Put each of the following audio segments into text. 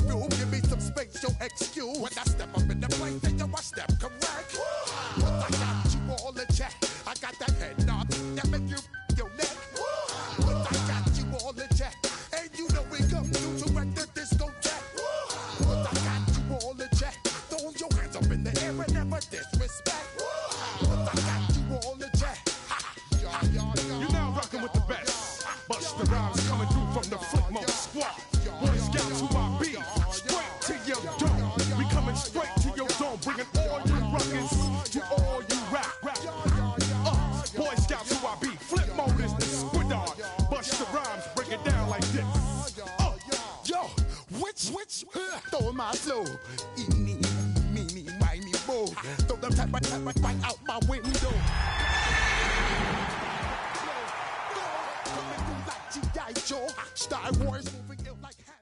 me room, give me some space, your excuse. When I step up in the place, then I step correct. But I got you all in check. I got that head knob that make you your neck. But I got you all in check. And you know we come through to wreck the discotheque. But I got you all in check. Throw your hands up in the air and never disrespect. But I got you all in check. You're now rocking with the best. Busta Rhymes coming through from the Footmore Squad. Boy Scouts who I be. Straight to your dome. We coming straight to your dome. Bringing all you ruckus to all you rap. Boy Scouts who I be. Flip mode is the squidard. Busta Rhymes break it down like this. Yo, which, throw my flow. Eeny, meeny, miny, mo. Throw them type right out my window. Coming through like G.I. Joe. Star Wars moving ill like hand.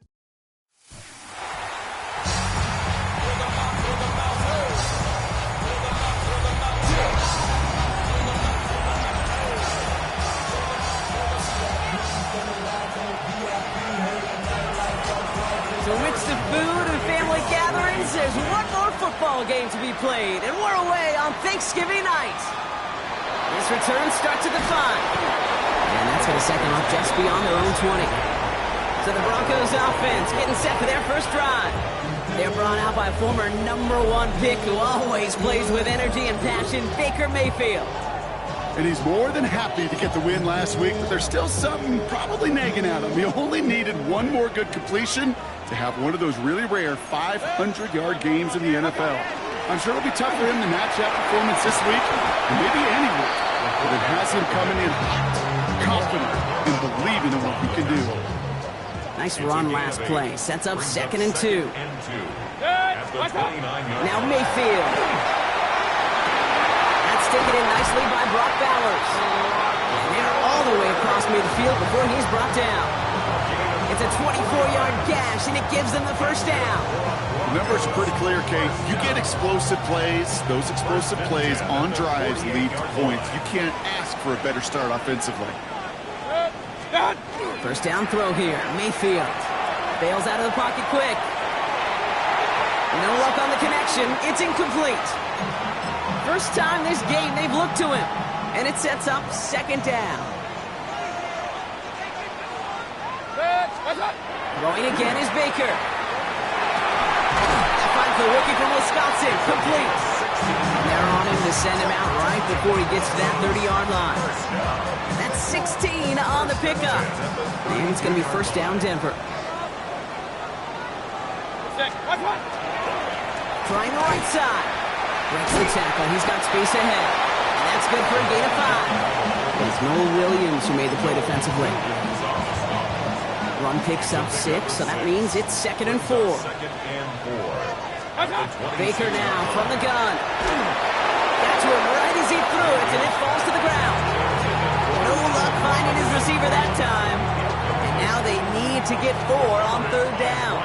So amidst the food and family gatherings, there's one more football game to be played, and we're away on Thanksgiving night. This return starts at the 5. And that's with a second off just beyond their own 20. So the Broncos offense getting set for their first drive. They're brought out by former #1 pick who always plays with energy and passion, Baker Mayfield. And he's more than happy to get the win last week, but there's still something probably nagging at him. He only needed one more good completion to have one of those really rare 500-yard games in the NFL. I'm sure it'll be tough for him to match that performance this week, and maybe any week, but it has him coming in hot, confident, and believing in what he can do. Nice run last play. Sets up 2nd and 2. Now Mayfield. That's taken in nicely by Brock Bowers. And they're all the way across midfield before he's brought down. It's a 24-yard gash, and it gives them the first down. The numbers are pretty clear, Kate. You get explosive plays. Those explosive plays on drives lead to points. You can't ask for a better start offensively. First down throw here. Mayfield bails out of the pocket quick. No luck on the connection. It's incomplete. First time this game they've looked to him. And it sets up 2nd down. Throwing again is Baker. Finds the rookie from Wisconsin. Complete. And they're on him to send him out right before he gets to that 30-yard line. That's 16 on the pickup. And it's going to be first down Denver. Trying the right side. Breaks the tackle. He's got space ahead. And that's good for a gain of 5. It's Noel Williams who made the play defensively. Run picks up 6, so that means it's 2nd and 4. Baker now from the gun. Got to him right as he threw it, and it falls to the ground. No luck finding his receiver that time. And now they need to get 4 on 3rd down.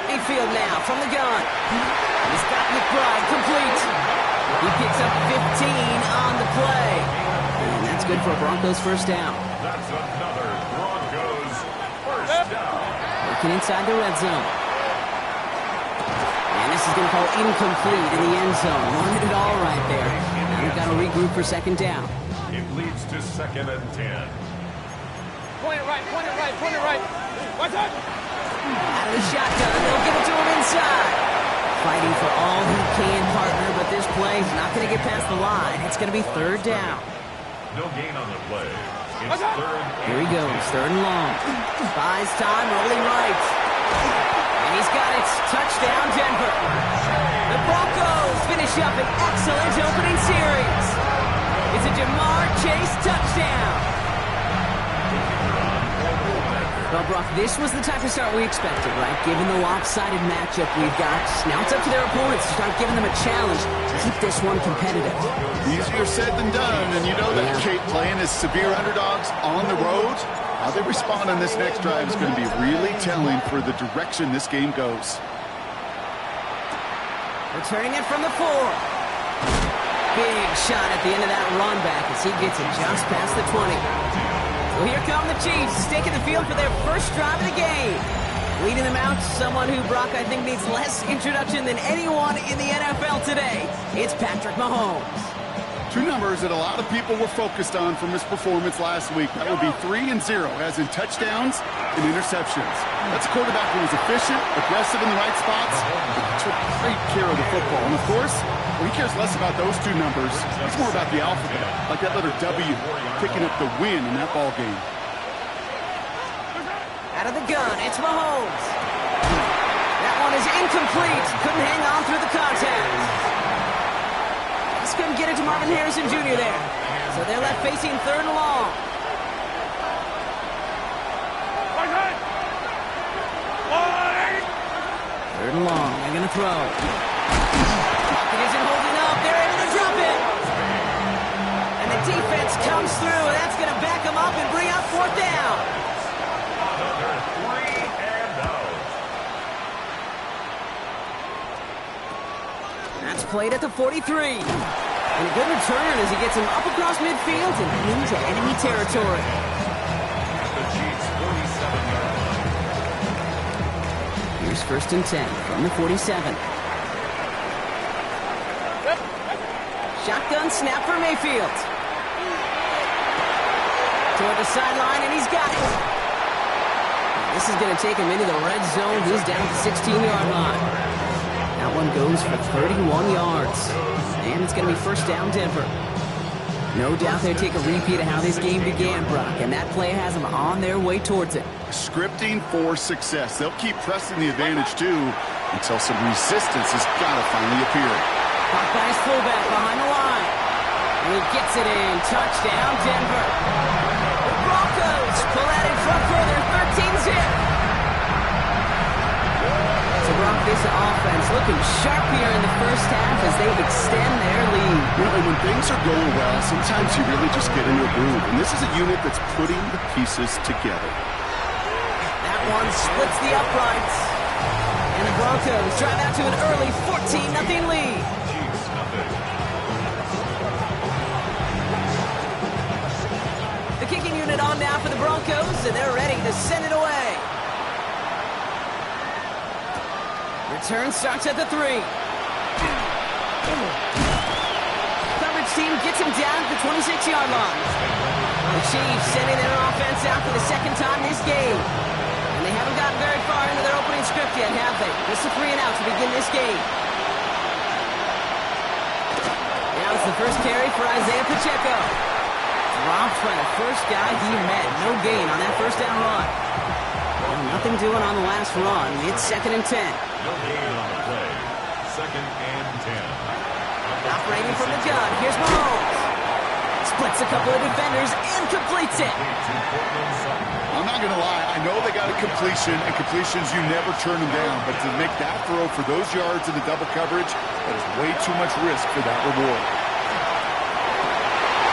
Mayfield now from the gun. He's got McBride complete. He picks up 15 on the play. And that's good for a Broncos first down. That's another Broncos first down. Looking inside the red zone. And this is going to fall incomplete in the end zone. Wanted it all right there. Now they've got to regroup for 2nd down. It leads to 2nd and 10. Point it right, point it right, point it right. Watch out! Out of the shotgun, they'll give it to him inside. Fighting for all he can, partner, but this play's not going to get past the line. It's going to be 3rd down. No gain on the play. It's 3rd. Here he goes, 3rd and long. Buys time, rolling right. And he's got it. Touchdown, Denver. The Broncos finish up an excellent opening series. It's a Jamar Chase touchdown. Well, Brock, this was the type of start we expected, right? Given the lopsided matchup we've got, now it's up to their opponents to start giving them a challenge to keep this one competitive. Easier said than done, and you know that, Kate, playing as severe underdogs on the road, how they respond on this next drive is going to be really telling for the direction this game goes. Returning it from the 4. Big shot at the end of that run back as he gets it just past the 20. So here come the Chiefs, taking the field for their first drive of the game. Leading them out, someone who, Brock, I think needs less introduction than anyone in the NFL today. It's Patrick Mahomes. Two numbers that a lot of people were focused on from his performance last week. That would be 3 and 0, as in touchdowns and interceptions. That's a quarterback who was efficient, aggressive in the right spots, and took great care of the football. And of course, he cares less about those two numbers. It's more about the alphabet, like that letter W, picking up the win in that ball game. Out of the gun, it's Mahomes. That one is incomplete. Couldn't hang on through the contact. Just couldn't get it to Marvin Harrison Jr. there. So they're left facing 3rd and long. 3rd and long. They're going to throw. Pocket isn't holding up. They're able to drop it. And the defense comes through. That's going to back them up and bring up 4th down. Another 3 and out. That's played at the 43. And a good return as he gets him up across midfield and into enemy territory. The Chiefs 47-yard line. Here's 1st and 10 from the 47. Shotgun snap for Mayfield. Toward the sideline, and he's got it. This is going to take him into the red zone. He's down at the 16-yard line. That one goes for 31 yards. And it's going to be 1st down Denver. No doubt they'll take a repeat of how this game began, Brock. And that play has them on their way towards it. Scripting for success. They'll keep pressing the advantage, too, until some resistance has got to finally appear. Caught by his fullback behind the line. And he gets it in. Touchdown, Denver. The Broncos pull that in front for their 13-zip. So, Brock, this offense looking sharp here in the first half as they extend their lead. You know, and when things are going well, sometimes you really just get into a groove. And this is a unit that's putting the pieces together. That one splits the uprights. And the Broncos drive out to an early 14-0 lead. Chiefs nothing. The kicking unit on now for the Broncos, and they're ready to send it away. Return starts at the 3. Coverage team gets him down at the 26-yard line. The Chiefs sending their offense out for the 2nd time this game. And they haven't gotten very far into their opening script yet, have they? Just a 3 and out to begin this game. Now it's the first carry for Isaiah Pacheco. Dropped by the first guy he met. No gain on that 1st down run. Well, nothing doing on the last run. It's 2nd and 10. No gain on the play. 2nd and 10. Operating from the gun. Here's Mahomes. Splits a couple of defenders and completes it. I'm not going to lie. I know they got a completion, and completions, you never turn them down. But to make that throw for those yards in the double coverage, that is way too much risk for that reward.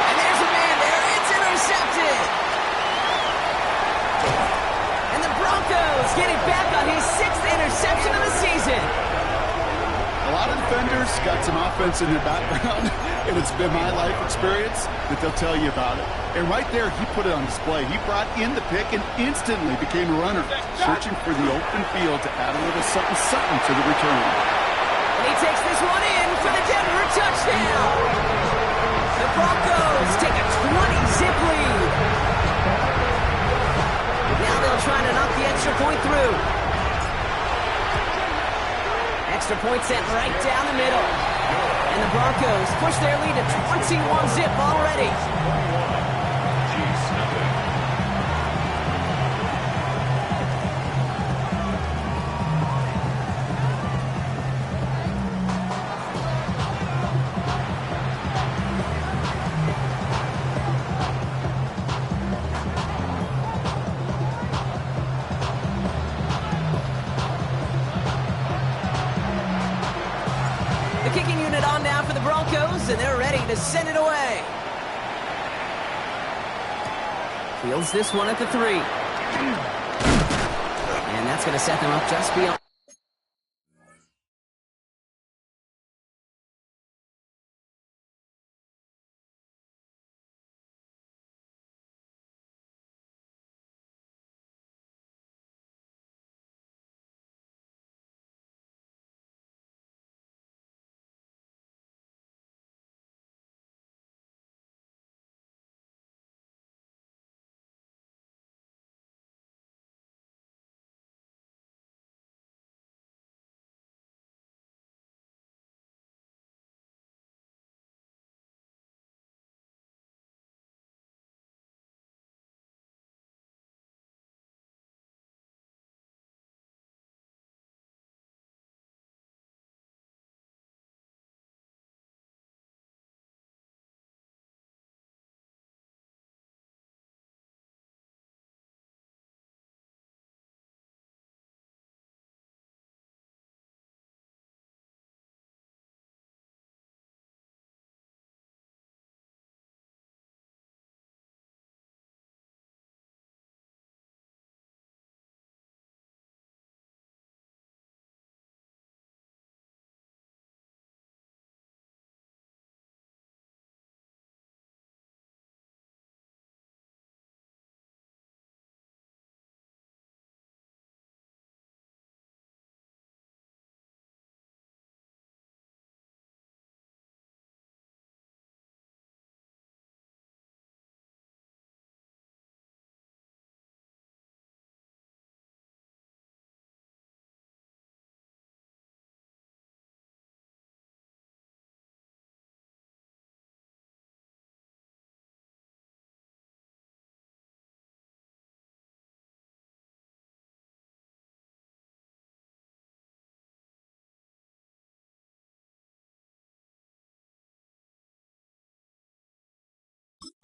And there's a man there. It's intercepted. And the Broncos getting back on his 6th interception of the season. A lot of defenders got some offense in their background, and it's been my life experience that they'll tell you about it. And right there, he put it on display. He brought in the pick and instantly became a runner, searching for the open field to add a little something to the return. And he takes this one in for the Denver touchdown. The Broncos take a 20-zip lead. Now they'll try to knock the extra point through. Extra point sent right down the middle. And the Broncos push their lead to 21-zip already. Chiefs nothing. The kicking unit on now for the Broncos, and they're ready to send it away. Fields this one at the 3. And that's going to set them up just beyond.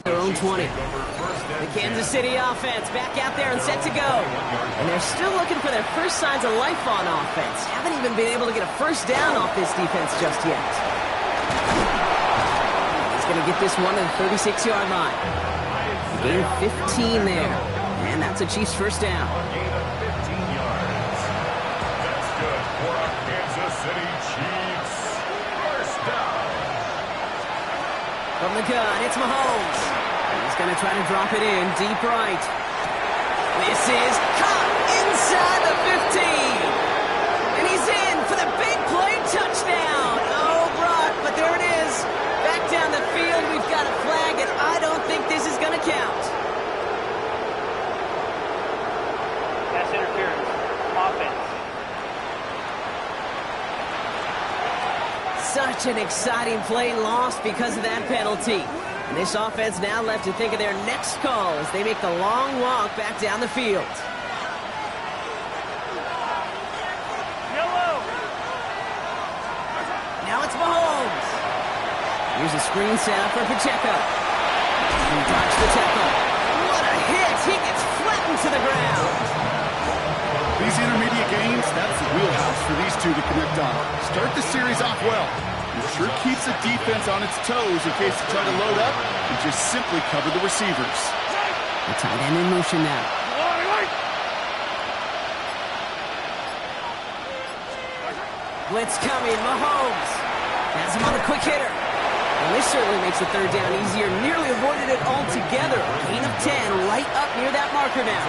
Their own 20. The Kansas City offense back out there and set to go. And they're still looking for their first signs of life on offense. Haven't even been able to get a first down off this defense just yet. He's going to get this one to the 36-yard line. Gain 15 there. And that's a Chiefs first down. Gain of 15 yards. That's good for our Kansas City Chiefs. First down. From the gun, it's Mahomes. He's going to try to drop it in deep right. This is caught inside the 15. And he's in for the big play touchdown. Oh, Brock, but there it is. Back down the field, we've got a flag, and I don't think this is going to count. Pass interference. Offense. Such an exciting play lost because of that penalty. And this offense now left to think of their next call as they make the long walk back down the field. Yellow. Now it's Mahomes. Here's a screen set up for Pacheco. He dodged the tackle. What a hit! He gets flattened to the ground. These intermediate gains, that's the wheelhouse for these two to connect on. Start the series off well. It sure keeps the defense on its toes in case they try to load up and just simply cover the receivers. The tight end in motion now. Blitz coming, Mahomes. Has him on a quick hitter. And this certainly makes the third down easier. Nearly avoided it altogether. Gain of 10 right up near that marker now.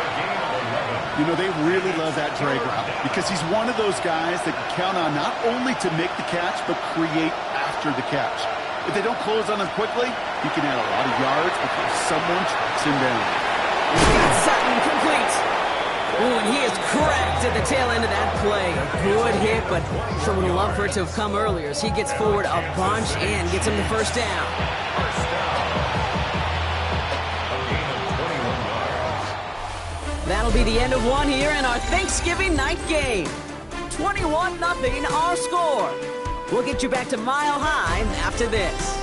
You know, they really love that drag route because he's one of those guys that can count on not only to make the catch, but create after the catch. If they don't close on him quickly, he can add a lot of yards before someone tracks him down. He's got Sutton complete. Ooh, and he is cracked at the tail end of that play. A good hit, but sure would have loved for it to have come earlier as he gets forward a bunch and gets him the first down. First down. A gain of 21 yards. That'll be the end of one here in our Thanksgiving night game. 21-0 our score. We'll get you back to Mile High after this.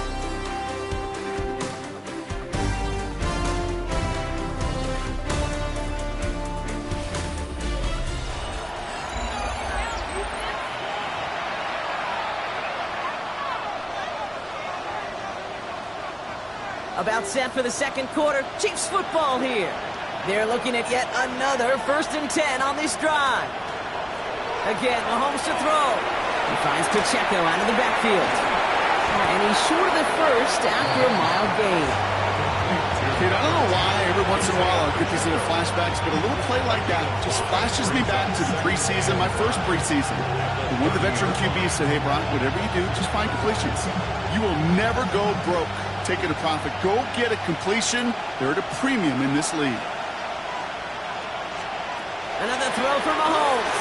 About set for the second quarter. Chiefs football here. They're looking at yet another 1st and 10 on this drive. Again, Mahomes to throw. He finds Pacheco out of the backfield. And he's short of the first after a mild gain. Kid, I don't know why every once in a while I'll get these little flashbacks, but a little play like that just flashes me back to the preseason, my first preseason. And one of the veteran QBs said, hey, Brock, whatever you do, just find completions. You will never go broke taking a profit. Go get a completion. They're at a premium in this league. Another throw for Mahomes.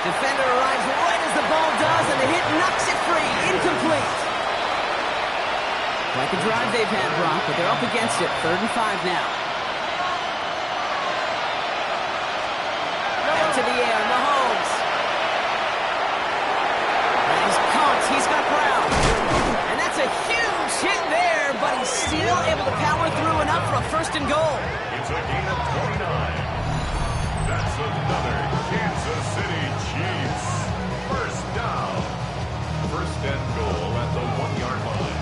Defender arrives right as the ball does, and the hit knocks it free. Incomplete. Like a drive they've had, Brock, but they're up against it. 3rd and 5 now. Up to the air, Mahomes. And he's caught. He's got Brown. And that's a huge hit there, but he's still able to power through enough for a 1st and goal. It's a gain of 29. That's another Kansas City Chiefs. First down. 1st and goal at the 1-yard line.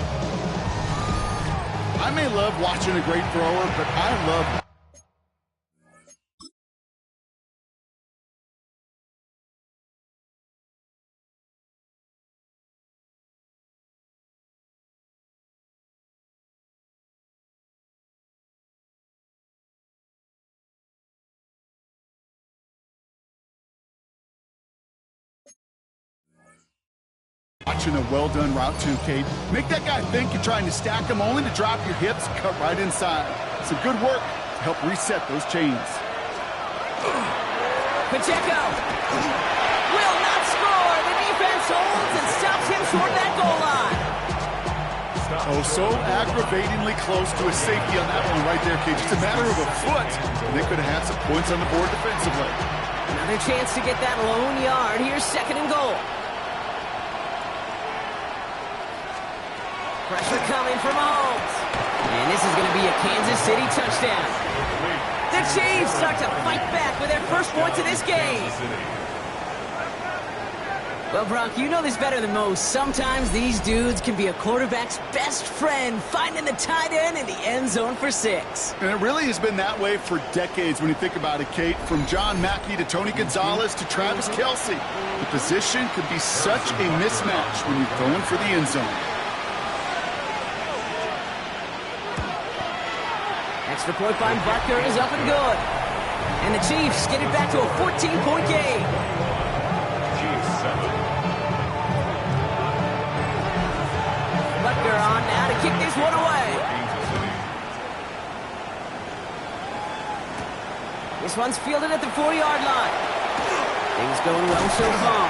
I may love watching a great thrower, but I love watching a well-done route too, Kate. Make that guy think you're trying to stack him only to drop your hips, cut right inside. Some good work to help reset those chains. Pacheco will not score. The defense holds and stops him short of that goal line. Oh, so aggravatingly close to a safety on that one right there, Kate. Just a matter of a foot, and they could have had some points on the board defensively. Another chance to get that lone yard. Here's 2nd and goal. Pressure coming from Mahomes. And this is going to be a Kansas City touchdown. The Chiefs start to fight back with their first points of this game. Well, Brock, you know this better than most. Sometimes these dudes can be a quarterback's best friend, finding the tight end in the end zone for 6. And it really has been that way for decades when you think about it, Kate. From John Mackey to Tony Gonzalez to Travis Kelce. The position could be such a mismatch when you're going for the end zone. Extra point by Butker is up and good. And the Chiefs get it back to a 14-point game. Chiefs 7. Butker on now to kick this one away. This one's fielded at the 4-yard line. Things going well so far.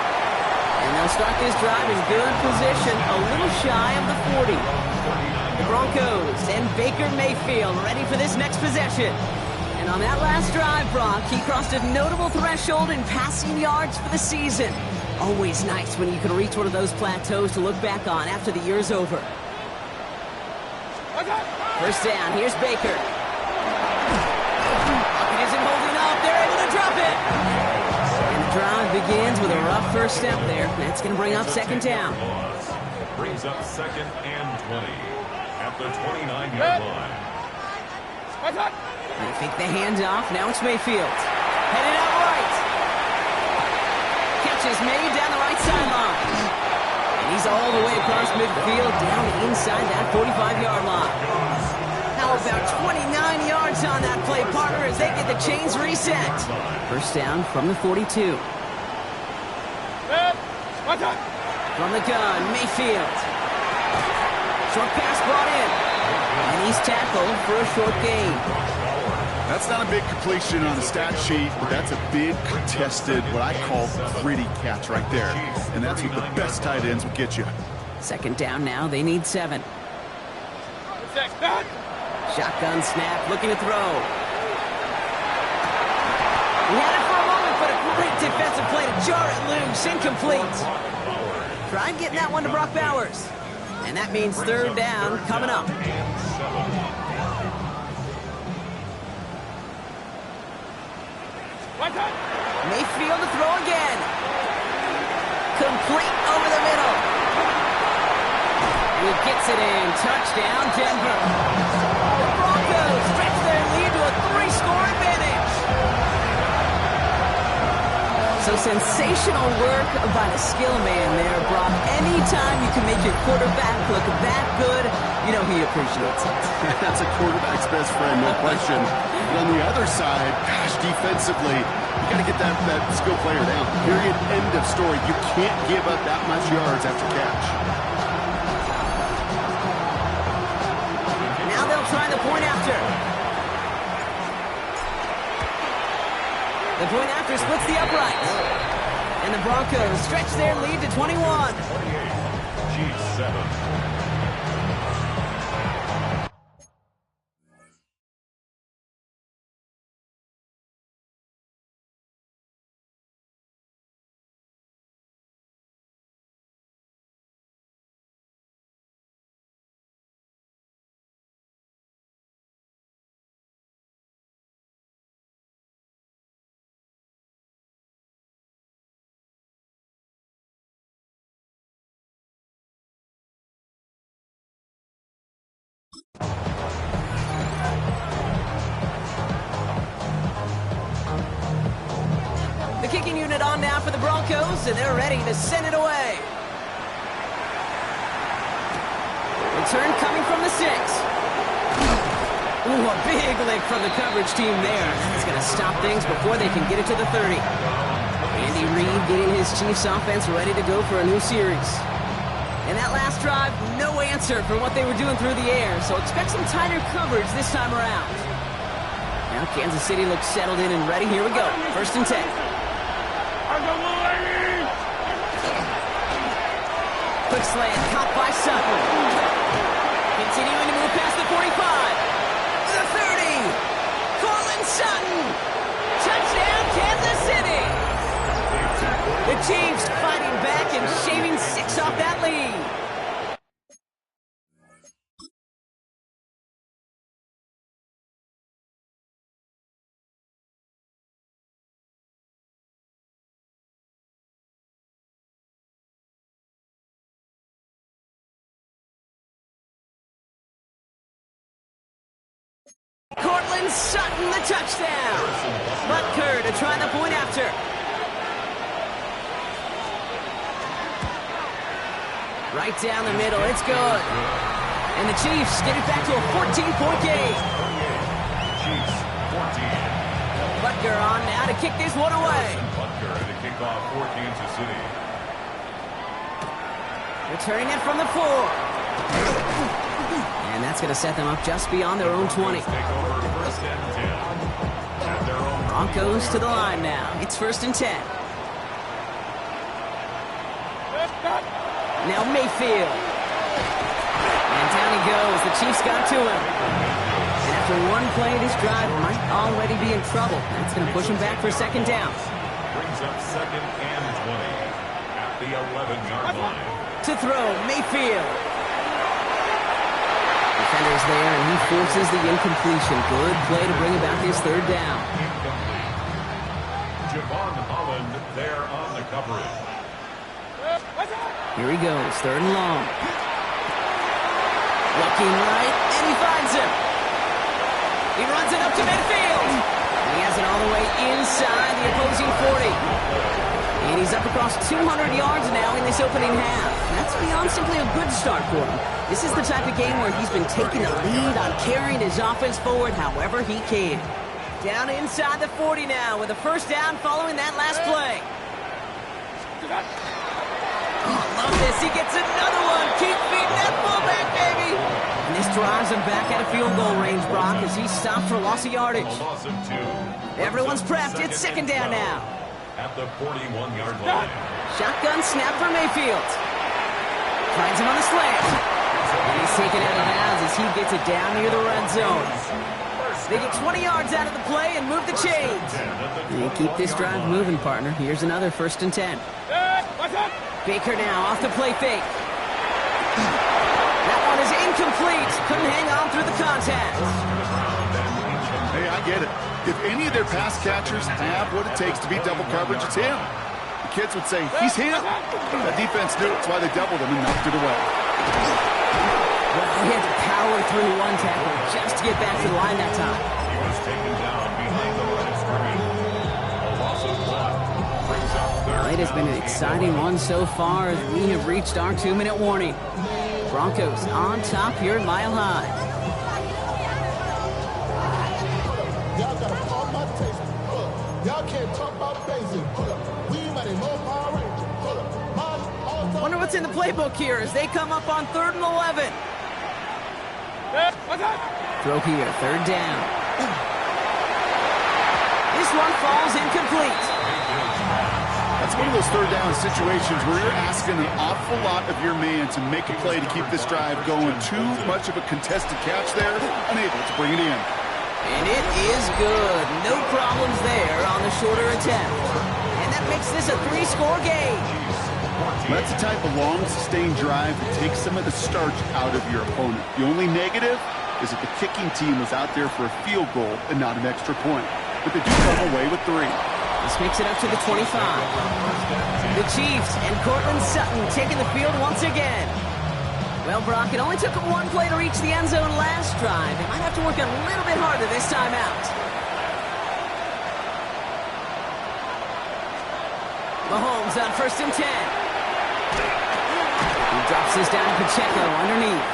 And they'll start this drive in good position, a little shy of the 40. The Broncos and Baker Mayfield ready for this next possession. And on that last drive, Brock, he crossed a notable threshold in passing yards for the season. Always nice when you can reach one of those plateaus to look back on after the year's over. First down, here's Baker. It isn't holding up, they're able to drop it. And the drive begins with a rough first step there. That's going to bring up second down. Brings up 2nd and 20 at the 29-yard line. They fake the handoff, now it's Mayfield. Headed out right. Catch is made down the right sideline. And he's all the way across midfield, down inside that 45-yard line. How about 29 yards on that play, partner, as they get the chains reset. First down from the 42. From the gun, Mayfield. Short pass brought in. And he's tackled for a short gain. That's not a big completion on the stat sheet, but that's a big contested, what I call gritty catch right there. And that's what the best tight ends will get you. Second down now, they need 7. Shotgun snap, looking to throw. He had it for a moment, but a great defensive play to jar it loose, incomplete. Tried getting that one to Brock Bowers. And that means third down coming up. Mayfield to throw again. Complete over the middle. He gets it in. Touchdown, Denver. The Broncos stretch their lead to a 3-score advantage. So sensational work by the skill man there, Brock. Anytime you can make your quarterback look that good, you know he appreciates it. That's a quarterback's best friend, no question. But on the other side, gosh, defensively, you got to get that skill player down. Period. End of story. You can't give up that much yards after catch. Now they'll try the point after. The point after splits the uprights. And the Broncos stretch their lead to 21. 48, Chiefs 7. The kicking unit on now for the Broncos, and they're ready to send it away. Return coming from the 6. Ooh, a big lick from the coverage team there. That's going to stop things before they can get it to the 30. Andy Reid getting his Chiefs offense ready to go for a new series. And that last drive, no answer for what they were doing through the air, so expect some tighter coverage this time around. Now Kansas City looks settled in and ready. Here we go. First and 10. Quick slant, caught by Sutton. Continuing to move past the 45. The 30. Cortland Sutton. Touchdown, Kansas City. The Chiefs fighting back and shaving 6 off that lead. Cortland Sutton, the touchdown. Butker to try the point after. Right down the middle, it's good. And the Chiefs get it back to a 14-point game. Chiefs 14. Butker on now to kick this one away. Butker to kick off for Kansas City. Returning it from the 4. And that's going to set them up just beyond their own 20. Take over first and 10. At their own Broncos to the line now. It's first and 10. Now Mayfield. And down he goes. The Chiefs got to him. And after one play, this drive might already be in trouble. That's going to push him back for second down. brings up second and 20 at the 11-yard line. To throw, Mayfield. Defender's there, and he forces the incompletion. Good play to bring about his third down. Incomplete. Javon Holland there on the coverage. Here he goes, third and long. Looking right, and he finds him. He runs it up to midfield. And he has it all the way inside the opposing 40. And he's up across 200 yards now in this opening half. That's beyond simply a good start for him. This is the type of game where he's been taking the lead on carrying his offense forward however he can. Down inside the 40 now with a first down following that last play. Oh, love this. He gets another one. Keep feeding that fullback, baby. And this drives him back at a field goal range, Brock, as he stopped for loss of yardage. A loss of 2. Everyone's prepped. It's second down now. At the 41-yard line. Shotgun snap for Mayfield. Finds him on the slant. And he's taken out of bounds as he gets it down near the red zone. They get 20 yards out of the play and move the chains. They keep this drive moving, partner. Here's another first and 10. Baker now off the play fake. That one is incomplete. Couldn't hang on through the contact. Hey, I get it. If any of their pass catchers have what it takes to beat double coverage, it's him. The kids would say, he's him. The defense knew it. That's why they doubled him and knocked it away. Well, he had to power through one tackle just to get back to the line that time. He was taken down behind the line of scrimmage. A loss of 1 brings up third. Well, it has been an exciting one so far as we have reached our 2-minute warning. Broncos on top here at Mile High. Y'all gotta call my taste. Y'all can't talk about basic. We might have no Power Ranger. Wonder what's in the playbook here as they come up on 3rd and 11. Throw here, third down. This one falls incomplete. That's one of those third down situations where you're asking an awful lot of your man to make a play to keep this drive going. Too much of a contested catch there, unable to bring it in. And it is good. No problems there on the shorter attempt. And that makes this a 3-score game. That's the type of long, sustained drive that takes some of the starch out of your opponent. The only negative is that the kicking team was out there for a field goal and not an extra point. But they do come away with 3. This makes it up to the 25. The Chiefs and Cortland Sutton taking the field once again. Well, Brock, it only took them one play to reach the end zone last drive. They might have to work a little bit harder this time out. Mahomes on 1st and 10. He drops this down to Pacheco underneath.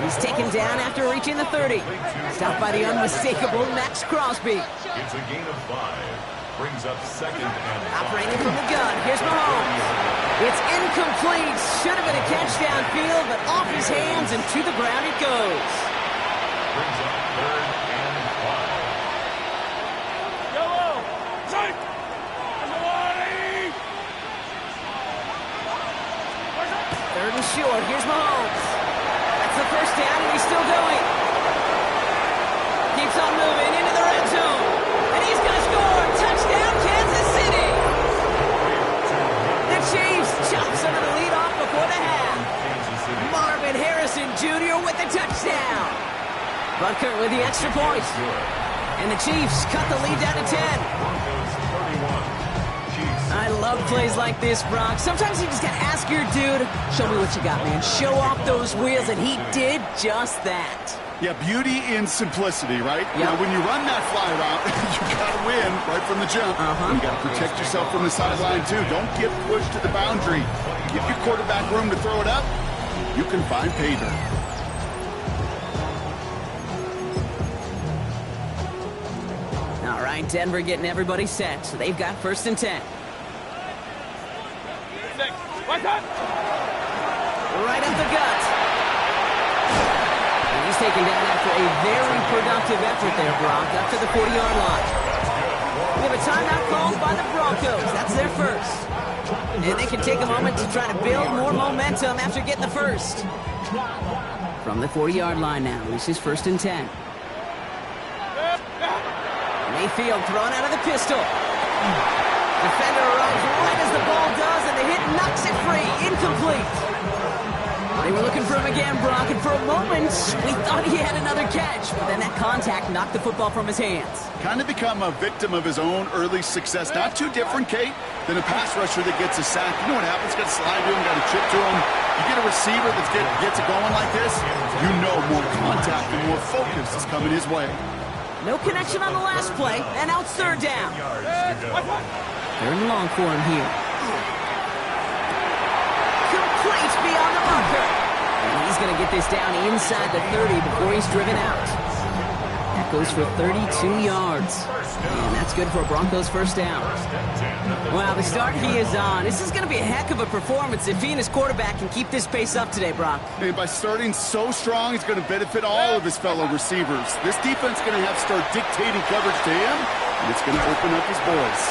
He's taken down after reaching the 30. Stopped by the unmistakable Max Crosby. It's a gain of 5. Brings up second and 5. Operating from the gun. Here's Mahomes. It's incomplete. Should have been a catch downfield, but off his hands and to the ground it goes. Brings up third and 5. Third and short. Here's Mahomes. That's the first down, and he's still going. Keeps on moving into the red zone. And he's going to score. Touchdown, Kansas City. The Chiefs chop some of the lead off before the half. Marvin Harrison Jr. with the touchdown. Butker with the extra point. And the Chiefs cut the lead down to 10. Broncos 31. I love plays like this, Brock. Sometimes you just got to ask your dude, show me what you got, man. Show off those wheels, and he did just that. Yeah, beauty in simplicity, right? Yep. Now, when you run that fly route, you got to win right from the jump. You got to protect yourself from the sideline, too. Don't get pushed to the boundary. Give your quarterback room to throw it up. You can find pay dirt. All right, Denver getting everybody set. So they've got 1st and 10. Right up the gut. And he's taken down after a very productive effort there, Brock, up to the 40-yard line. We have a timeout called by the Broncos. That's their first. And they can take a moment to try to build more momentum after getting the first. From the 40-yard line now, this is 1st and 10. Mayfield thrown out of the pistol. Defender arrives right as the ball does, and the hit knocks it free. Incomplete. They were looking for him again, Brock, and for a moment, we thought he had another catch. But then that contact knocked the football from his hands. Kind of become a victim of his own early success. Not too different, Kate, than a pass rusher that gets a sack. You know what happens? Got to slide to him, got to chip to him. You get a receiver that gets it going like this, you know more contact and more focus is coming his way. No connection on the last play, and now it's 3rd down. 3rd and long for him here. Complete beyond the marker. And he's going to get this down inside the 30 before he's driven out. That goes for 32 yards. And that's good for a Broncos 1st down. Wow, the start he is on. This is going to be a heck of a performance if he and his quarterback can keep this pace up today, Brock. And by starting so strong, he's going to benefit all of his fellow receivers. This defense is going to have to start dictating coverage to him, and it's going to open up his boys.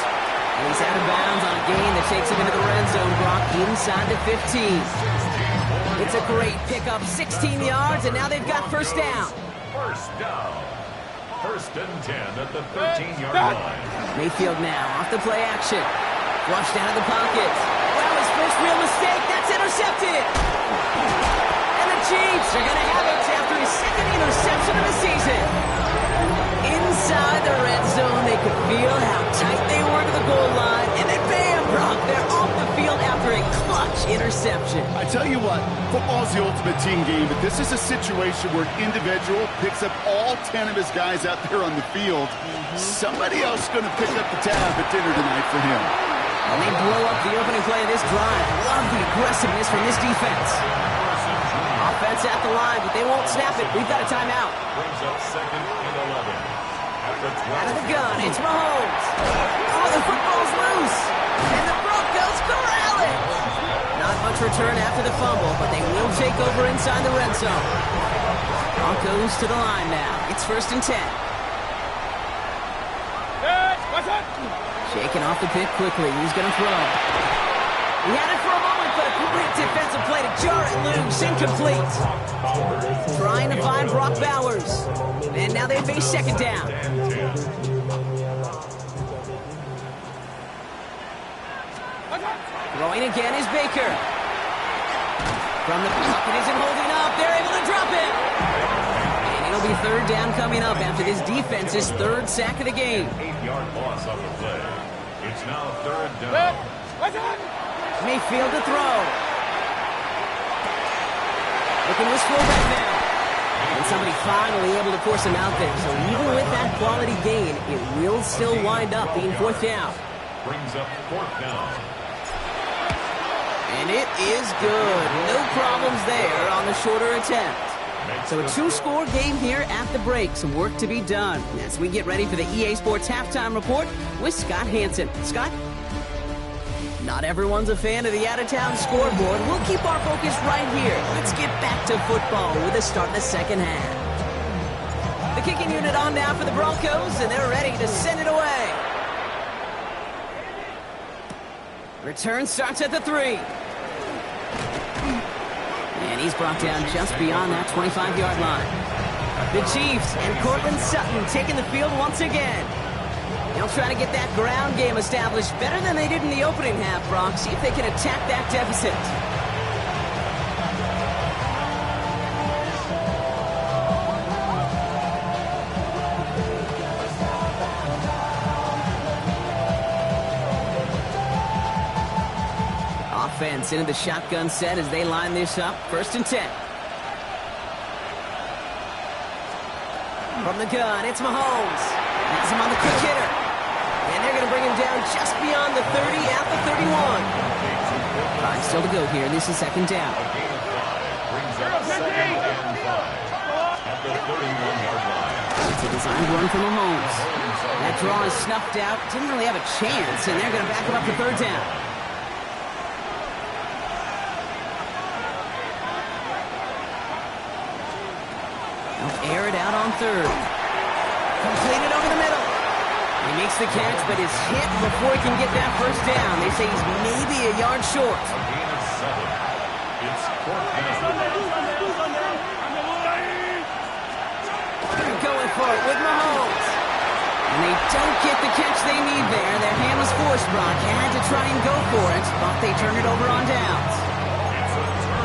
And he's out of bounds on a gain that takes him into the red zone, Brock, inside the 15. It's a great pickup, 16 yards, and now they've got 1st down. 1st down. 1st and 10 at the 13-yard line. Mayfield now off the play action. Flushed out of the pocket. Well, his first real mistake. That's intercepted. And the Chiefs are going to have it after his 2nd interception of the season. Inside the red zone, they could feel how tight they were to the goal line. And then bam, Brock, they're off the field after a clutch interception. I tell you what, football's the ultimate team game, but this is a situation where an individual picks up all 10 of his guys out there on the field. Somebody else is going to pick up the tab at dinner tonight for him. And they blow up the opening play of this drive. Love the aggressiveness from this defense. Offense at the line, but they won't snap it. We've got a timeout. Brings up 2nd and 11. Out of the gun, it's Mahomes. Oh, the football's loose. And the Broncos corral it. Not much return after the fumble, but they will take over inside the red zone. Broncos to the line now. It's 1st and 10. Shaking off the pick quickly. He's going to throw. He had it for a moment, but a great defensive play to jar it loose. Incomplete. Trying to find Brock Bowers. And now they face 2nd down. Throwing again is Baker. From the pocket, isn't holding up. They're able to drop it. And it'll be 3rd down coming up after this defense's 3rd sack of the game. 8-yard loss on the play. It's now 3rd down. Mayfield to throw. Looking wistful right now. And somebody finally able to force him out there. So even with that quality gain, it will still wind up being 4th down. Brings up 4th down. And it is good. No problems there on the shorter attempt. So a 2-score game here at the break. Some work to be done as we get ready for the EA Sports Halftime Report with Scott Hansen. Scott? Not everyone's a fan of the out-of-town scoreboard. We'll keep our focus right here. Let's get back to football with a start in the 2nd half. The kicking unit on now for the Broncos, and they're ready to send it away. Return starts at the 3. And he's brought down just beyond that 25-yard line. The Chiefs and Cortland Sutton taking the field once again. They'll try to get that ground game established better than they did in the opening half, Brock. See if they can attack that deficit. Offense into the shotgun set as they line this up. 1st and 10. From the gun, it's Mahomes. Has him on the quick hitter. And they're going to bring him down just beyond the 30 at the 31. 5 still to go here. This is second down. It's a designed run from Mahomes. That draw is snuffed out. Didn't really have a chance, and they're going to back him up to third down. They'll air it out on third. Completed over the middle. He makes the catch, but is hit before he can get that first down. They say he's maybe a yard short. They're going for it with Mahomes. And they don't get the catch they need there. Their hand was forced, Brock. Had to try and go for it, but they turn it over on downs.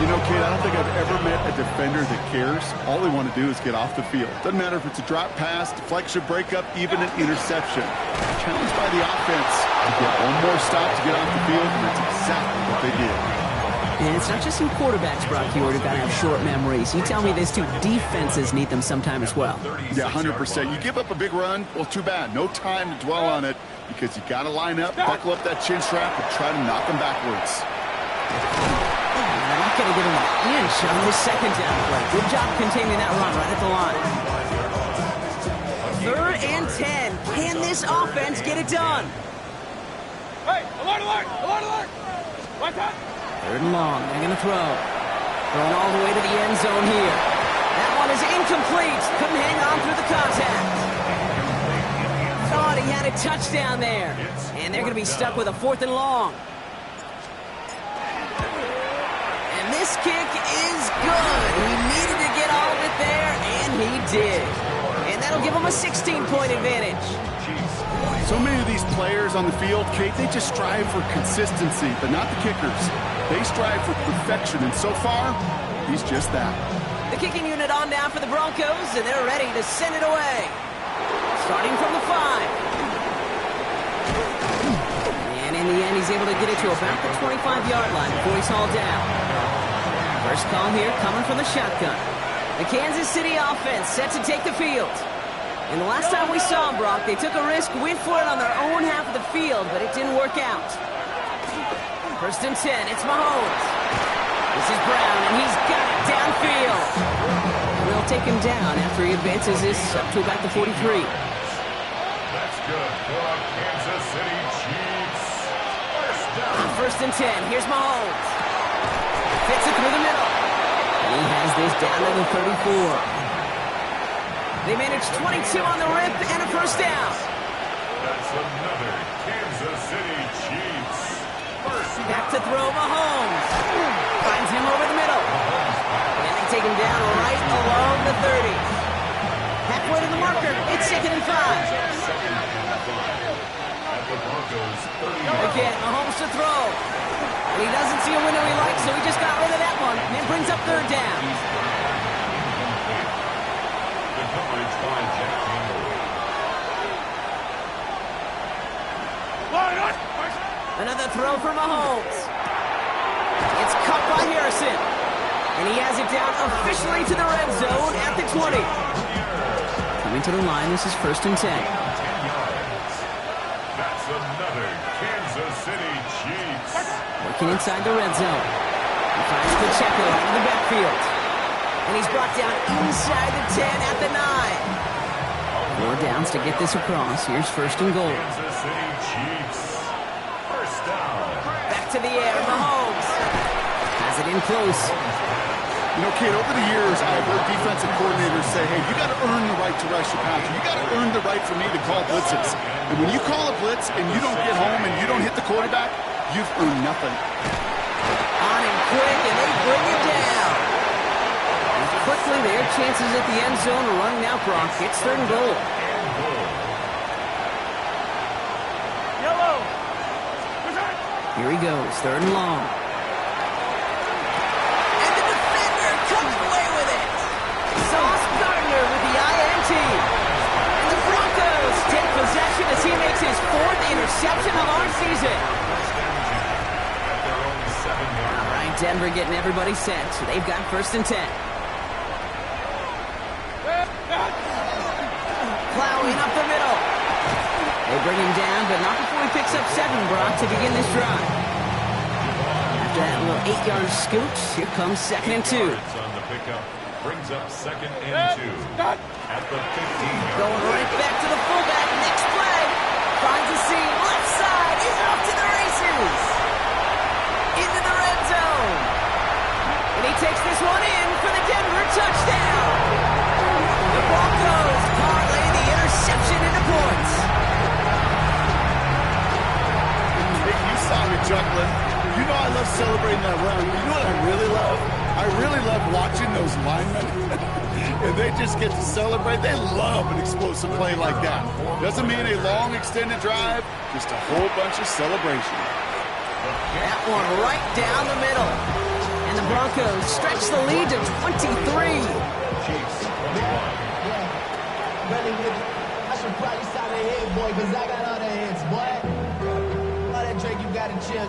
You know, Kate, I don't think I've ever met a defender that cares. All they want to do is get off the field. Doesn't matter if it's a drop pass, deflection, breakup, even an interception. Challenged by the offense to get one more stop to get off the field, and that's exactly what they did. And it's not just some quarterbacks, Brock, who got to have short memories. You tell me this too, defenses need them sometime as well. Yeah, 100%. You give up a big run, well, too bad. No time to dwell on it because you got to line up, buckle up that chin strap, and try to knock them backwards. They're not going to give him an inch on this second down play. Good job containing that run right at the line. 3rd and 10. Can this offense get it done? Hey, alert, alert, alert, alert. Right time. 3rd and long. They're going to throw. Throwing all the way to the end zone here. That one is incomplete. Couldn't hang on through the contact. Thought he had a touchdown there. And they're going to be stuck with a 4th and long. And this kick is good. He needed to get all of it there, and he did. And that'll give him a 16-point advantage. So many of these players on the field, Kate, they just strive for consistency, but not the kickers. They strive for perfection, and so far, he's just that. The kicking unit on now for the Broncos, and they're ready to send it away. Starting from the 5. And in the end, he's able to get it to about the 25-yard line before he's hauled down. First call here coming from the shotgun. The Kansas City offense set to take the field. And the last time we saw them, Brock, they took a risk, went for it on their own half of the field, but it didn't work out. 1st and 10, it's Mahomes. This is Brown, and he's got it downfield. And they'll take him down after he advances this up to about the 43. That's good for Kansas City Chiefs. First down. On 1st and 10, here's Mahomes. Fits it through the middle. And he has this down to the 34. They managed 22 on the rip and a first down. That's another Kansas City Chiefs. Back to throw Mahomes. Finds him over the middle. And they take him down right along the 30. Halfway to the marker. It's 2nd and 5. Again, Mahomes to throw. And he doesn't see a window he likes, so he just got rid of that one. And it brings up 3rd down. The coverage by Jack Campbell. Another throw for Mahomes. It's caught by Harrison. And he has it down officially to the red zone at the 20. Coming to the line, this is 1st and 10. That's another Kansas City Chiefs. Working inside the red zone. He finds Pacheco out of the backfield. And he's brought down inside the 10 at the 9. 4 downs to get this across. Here's 1st and goal. Kansas City Chiefs. First down. Back to the air, Mahomes. Has it in close. You know, Kate, over the years, I've heard defensive coordinators say, hey, you got to earn the right to rush your passer. You got to earn the right for me to call blitzes. And when you call a blitz and you don't get home and you don't hit the quarterback, you've earned nothing. On him quick, and they bring him down. And quickly, their chances at the end zone are running out, Brock. It's 3rd and goal. Yellow. Here he goes, 3rd and long. And the defender comes away with it. Sauce Gardner with the INT. And the Broncos take possession as he makes his 4th interception of our season. All right, Denver getting everybody set. So they've got 1st and 10. throwing up the middle. They bring him down, but not before he picks up 7, Brock, to begin this drive. After that little 8-yard scooch, here comes 2nd and 2. On the pickup brings up 2nd and 2 at the 15-yard. Going right back to the fullback. Next play. Finds a seam. Left side. He's off to the races. Into the red zone. And he takes this one in for the Denver touchdown. The Broncos parlay the interception into points. Hey, you saw me chuckling. You know I love celebrating that run. You know what I really love? I really love watching those linemen. And they just get to celebrate. They love an explosive play like that. Doesn't mean a long extended drive, just a whole bunch of celebration. That one right down the middle. And the Broncos stretch the lead to 23. Chiefs 21. Really, I should probably stop the head, boy, because I got other heads, boy. All that drink you got to chill.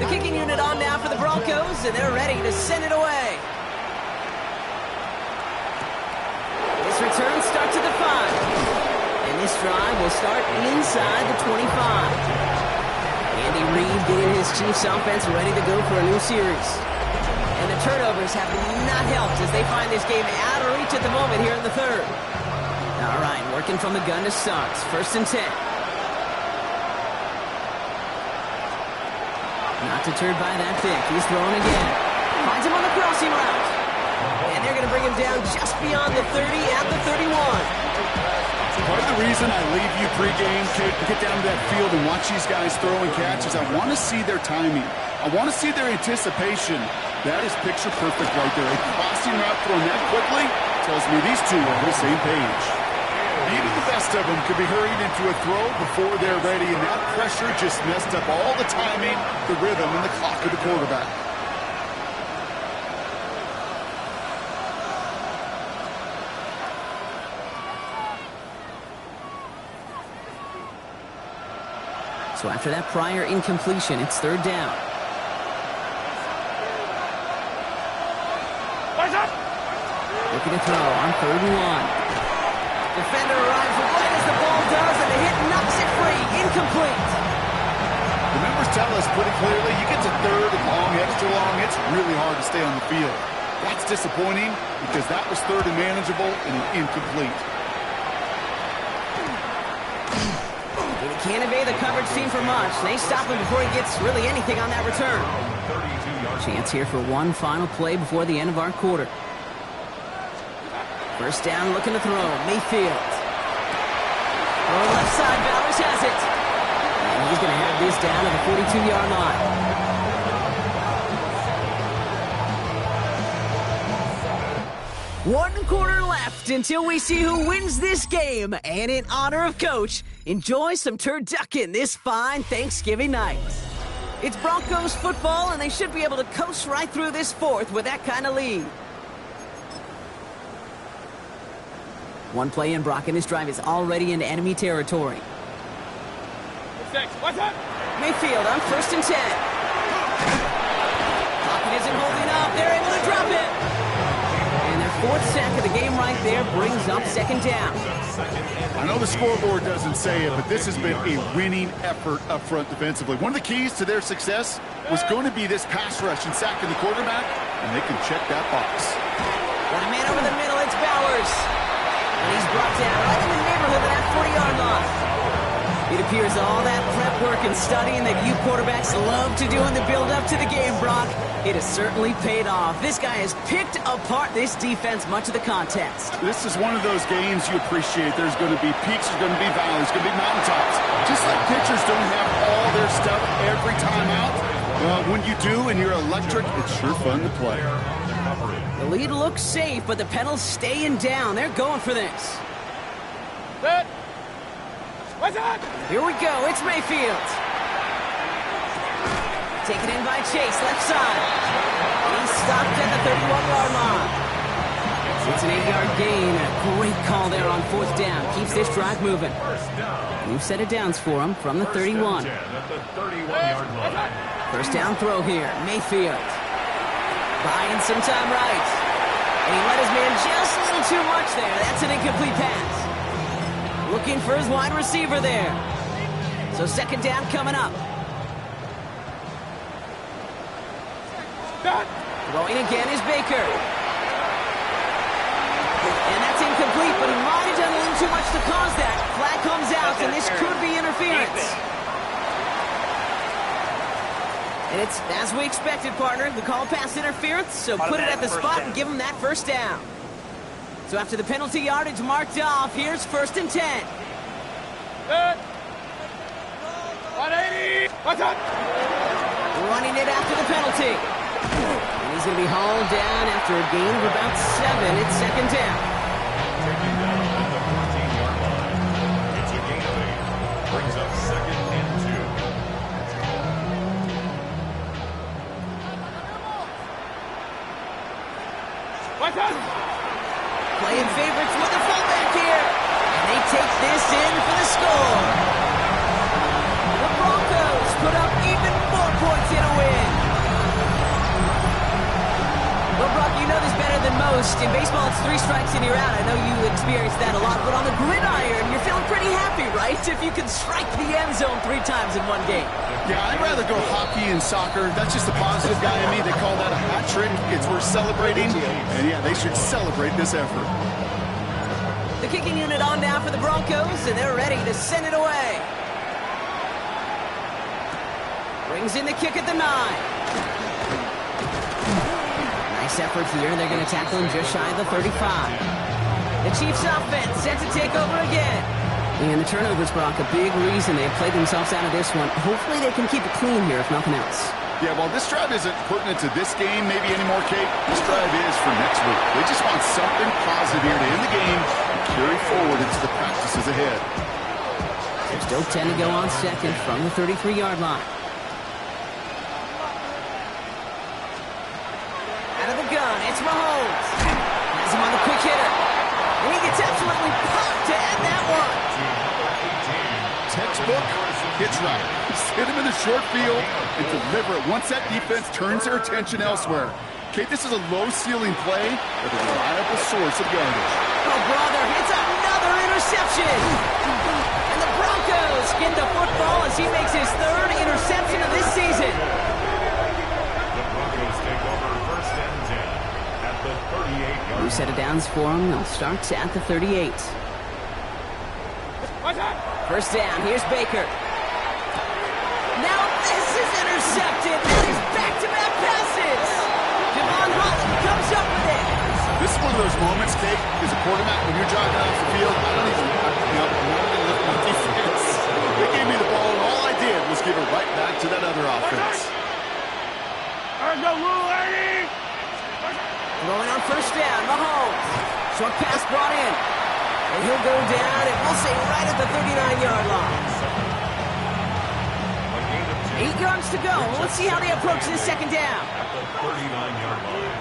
The kicking unit on now for the Broncos, and they're ready to send it away. This return starts at the 5. And this drive will start inside the 25. Andy Reid getting his Chiefs offense ready to go for a new series. And the turnovers have not helped as they find this game out of reach at the moment here in the 3rd. All right, working from the gun to start. 1st and 10. Not deterred by that pick. He's throwing again. Finds him on the crossing route. And they're going to bring him down just beyond the 30 at the 31. Part of the reason I leave you pregame to get down to that field and watch these guys throw and catch is I want to see their timing. I want to see their anticipation. That is picture perfect right there. A crossing route thrown that quickly tells me these two are on the same page. Even the best of them could be hurried into a throw before they're ready, and that pressure just messed up all the timing, the rhythm, and the clock of the quarterback. So after that prior incompletion, it's 3rd down. Looking to throw on 3rd and 1. Defender arrives right as the ball does, and the hit knocks it free. Incomplete. The numbers tell us pretty clearly, you get to 3rd and long, extra long, it's really hard to stay on the field. That's disappointing because that was 3rd and manageable and an incomplete. And he can't evade the coverage team for much. They stop him before he gets really anything on that return. Chance here for one final play before the end of our quarter. 1st down, looking to throw. Mayfield. Left side, Bowers has it. And he's going to have this down at the 42-yard line. 1 quarter left until we see who wins this game. And in honor of Coach, enjoy some turducken this fine Thanksgiving night. It's Broncos football, and they should be able to coast right through this 4th with that kind of lead. One play in, Brock, and this drive is already into enemy territory. What's up? Mayfield on 1st and 10. Pocket isn't holding up. They're able to drop it. And their 4th sack of the game right there brings up 2nd down. I know the scoreboard doesn't say it, but this has been a winning effort up front defensively. One of the keys to their success was going to be this pass rush and sacking the quarterback, and they can check that box. Got a man over the middle. It's Bowers. And he's brought down right in the neighborhood of that 40-yard line. It appears all that prep work and studying that you quarterbacks love to do in the build-up to the game, Brock, it has certainly paid off. This guy has picked apart this defense much of the contest. This is one of those games you appreciate. There's going to be peaks, there's going to be valleys, there's going to be mountaintops. Just like pitchers don't have all their stuff every time out, when you do and you're electric, it's sure fun to play. The lead looks safe, but the pedals staying down. They're going for this. Good. What's up? Here we go. It's Mayfield. Taken in by Chase, left side. He's stopped at the 31-yard line. It's an 8-yard gain. A great call there on 4th down. Keeps this drive moving. New set of downs for him from the 31. 1st down throw here. Mayfield. Buying some time right. And he let his man just a little too much there. That's an incomplete pass. Looking for his wide receiver there. So second down coming up. Throwing again is Baker. And that's incomplete, but he might have done a little too much to cause that. Flag comes out, and this could be interference. And it's as we expected, partner. The call pass interference, so put it at the spot and give him that first down. So after the penalty yardage marked off, here's 1st and 10. Good. 180. What's up? Running it after the penalty. And he's going to be hauled down after a gain of about 7. It's second down. Taking down at the 14-yard line. It's a gain of 8. Brings up 2nd and 2. What's up? Playing favorites with the fullback here. And they take this in for the score. The Broncos put up even more points in a win. Well, Brock, you know this better than most. In baseball, it's 3 strikes and you're out. I know you experienced that a lot. But on the gridiron, you're feeling pretty happy, right? If you can strike the end zone 3 times in one game. Yeah, I'd rather go hockey and soccer. That's just the positive guy in me. They call that a hat trick. It's worth celebrating. And yeah, they should celebrate this effort. The kicking unit on now for the Broncos, and they're ready to send it away. Brings in the kick at the 9. Nice effort here. They're going to tackle him just shy of the 35. The Chiefs offense set to take over again. And the turnovers, Brock, a big reason they've played themselves out of this one. Hopefully they can keep it clean here, if nothing else. Yeah, while this drive isn't pertinent to this game, maybe anymore, Kate, this drive is for next week. They just want something positive here to end the game and carry forward into the practices ahead. There's still 10 to go on second from the 33-yard line. Out of the gun, it's Mahomes. Has him on the quick hitter. And he gets absolutely popped to end that one. Textbook hits right. Just hit him in the short field and deliver it once that defense turns their attention elsewhere. Kate, this is a low-ceiling play with a reliable source of yardage. Oh, brother, it's another interception. And the Broncos get the football as he makes his 3rd interception of this season. The Broncos take over 1st and 10 at the 38-yard line. New set of downs for him. They'll start at the 38. What's up? First down, here's Baker. Now this is intercepted. That is back-to-back passes. Devon Holland comes up with it. This is one of those moments, Kate, as a quarterback, when you're jogging off the field, I don't even want to up. I'm not going to lift my defense. They gave me the ball, and all I did was give it right back to that other offense. There's no rule, lady. Throwing on first down, Mahomes. Short pass brought in. And he'll go down, and we'll say right at the 39-yard line. 8 yards to go. Let's see how they approach this second down. At the 39-yard line.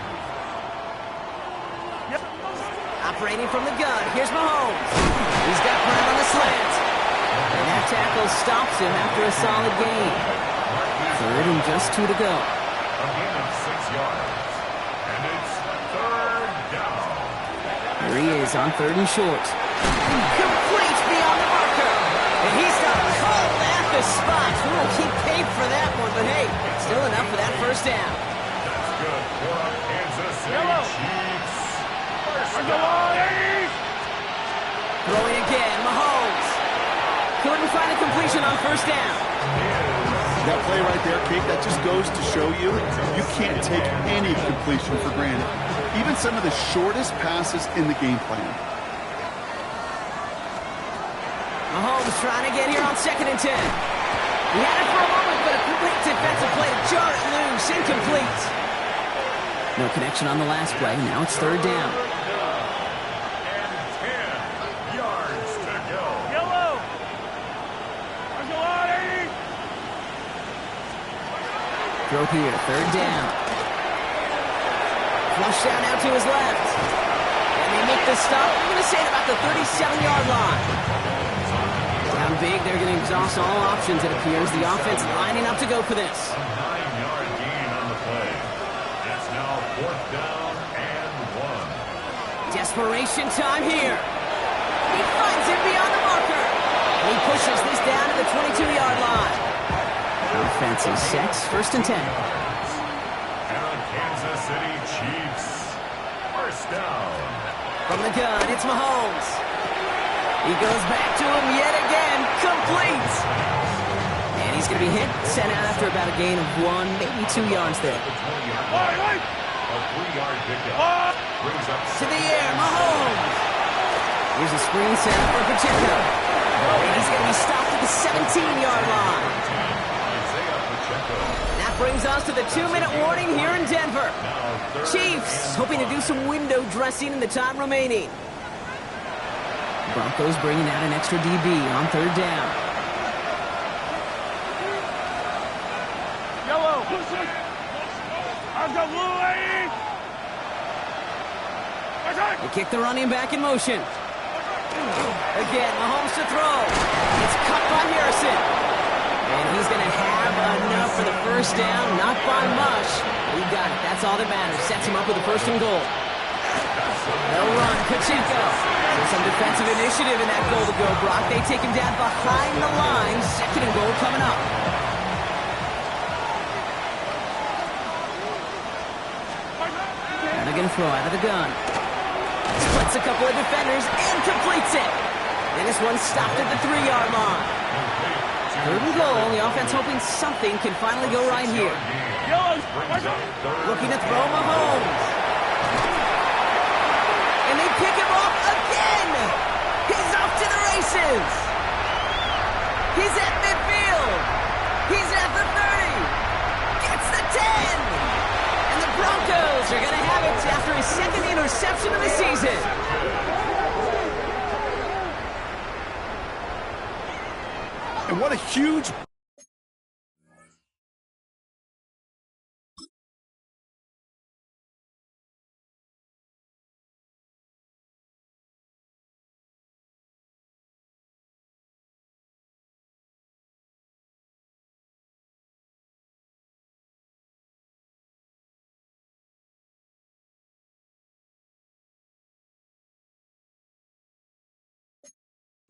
Operating from the gun, here's Mahomes. He's got Brown on the slant. And that tackle stops him after a solid gain. 3rd and just 2 to go. A gain of 6 yards. And it's 3rd down. Here he is on 3rd and short. Complete beyond the marker. And he's not called at the spot. We will keep paid for that one, but hey, still enough for that first down. That's good for Kansas City Chiefs. First Go down. on, lady. Throwing again, Mahomes. Couldn't find a completion on first down. That play right there, Kate, that just goes to show you you can't take any completion for granted. Even some of the shortest passes in the game plan. Mahomes trying to get here on 2nd and 10. He had it for a moment, but a great defensive play to jar it loose. Incomplete. No connection on the last play. Now it's 3rd down. And 10 yards to go. Yellow. There's no on, lady. Throw here, 3rd down. Flush down out to his left. And they make the stop. I'm going to say at about the 37-yard line. Down big, they're going to exhaust all options, it appears. The offense lining up to go for this. A 9-yard gain on the play. That's now 4th down and 1. Desperation time here. He finds it beyond the marker. 22-yard line. Offense is set. 1st and 10. And the Kansas City Chiefs. First down. From the gun, it's Mahomes. He goes back to him yet again. Complete. And he's going to be hit, sent out after about a gain of 1, maybe 2 yards there. A 3-yard pickup. Brings up To the air, Mahomes. Here's a screen set up for Pacheco. And he's going to be stopped at the 17-yard line. Isaiah Pacheco. That brings us to the 2-minute warning here in Denver. Chiefs hoping to do some window dressing in the time remaining. Broncos bringing out an extra DB on 3rd down. Yellow. I've got blue lane. They kick the running back in motion. Again, Mahomes to throw. It's cut by Harrison. And he's going to have enough for the 1st down, not by much. He got it. That's all that matters. Sets him up with a 1st and goal. They'll run. Pacheco. There's some defensive initiative in that goal to go, Brock. They take him down behind the line. 2nd and goal coming up. And they're going to throw out of the gun. Splits a couple of defenders and completes it. And this one's stopped at the 3-yard line. 3rd and goal. The offense hoping something can finally go right here. Looking to throw Mahomes. And they pick him off again. He's off to the races. He's at midfield. He's at the 30. Gets the 10. And the Broncos are going to have it after his 2nd interception of the season. And what a huge...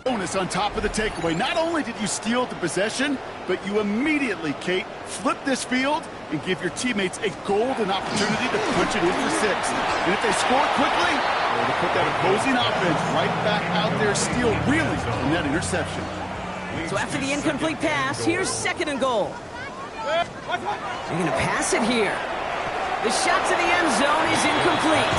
bonus on top of the takeaway. Not only did you steal the possession, but you immediately, Kate, flip this field and give your teammates a golden opportunity to punch it in for 6. And if they score quickly, well, to put that opposing offense right back out there, steal really from that interception. So after the incomplete pass, here's 2nd and goal. They're going to pass it here. The shot to the end zone is incomplete.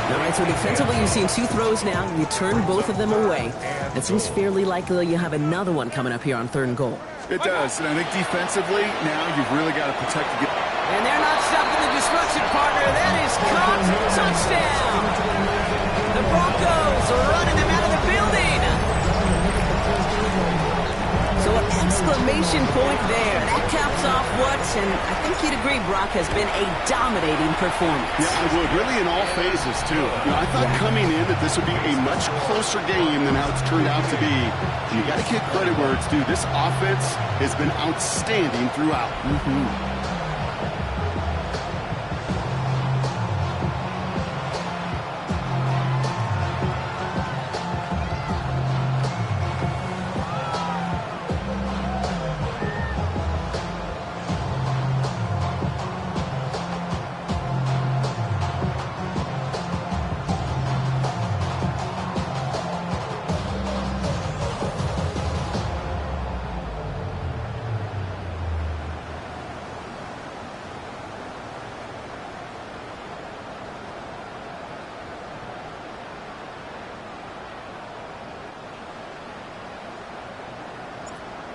All right, so defensively, you've seen 2 throws now. You turned both of them away. It seems fairly likely you have another one coming up here on 3rd and goal. It does, and I think defensively, now you've really got to protect the... And they're not stopping the destruction, partner. That is caught. Touchdown. The Broncos are running them out of the building. So an exclamation point there. That caps off what, and I think you'd agree, Brock, has been a dominating performance. Yeah, I would. Really in all phases, too. You know, I thought coming in that this would be a much closer game than how it's turned out to be. And you got to give credit where it's due. This offense has been outstanding throughout.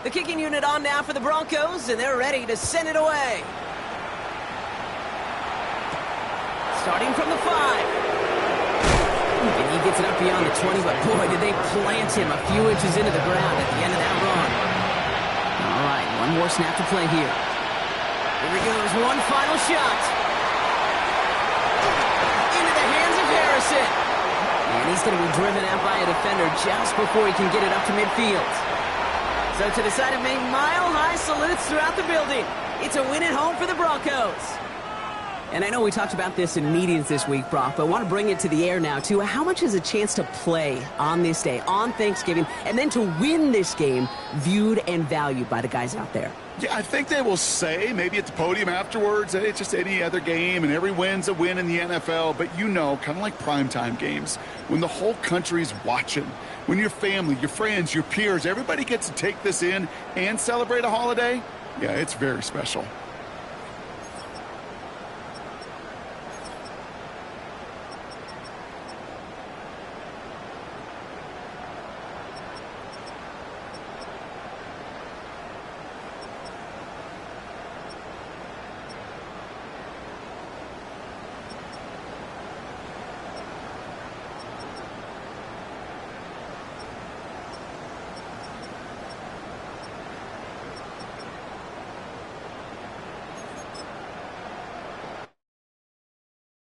The kicking unit on now for the Broncos, and they're ready to send it away. Starting from the 5. And he gets it up beyond the 20, but boy, did they plant him a few inches into the ground at the end of that run. All right, one more snap to play here. Here he goes, one final shot. Into the hands of Harrison. And he's going to be driven out by a defender just before he can get it up to midfield. So to the side of Maine, mile-high salutes throughout the building. It's a win at home for the Broncos. And I know we talked about this in meetings this week, Brock, but I want to bring it to the air now, too. How much is a chance to play on this day, on Thanksgiving, and then to win this game viewed and valued by the guys out there? Yeah, I think they will say, maybe at the podium afterwards, that it's just any other game and every win's a win in the NFL. But you know, kind of like primetime games, when the whole country's watching, when your family, your friends, your peers, everybody gets to take this in and celebrate a holiday, yeah, it's very special.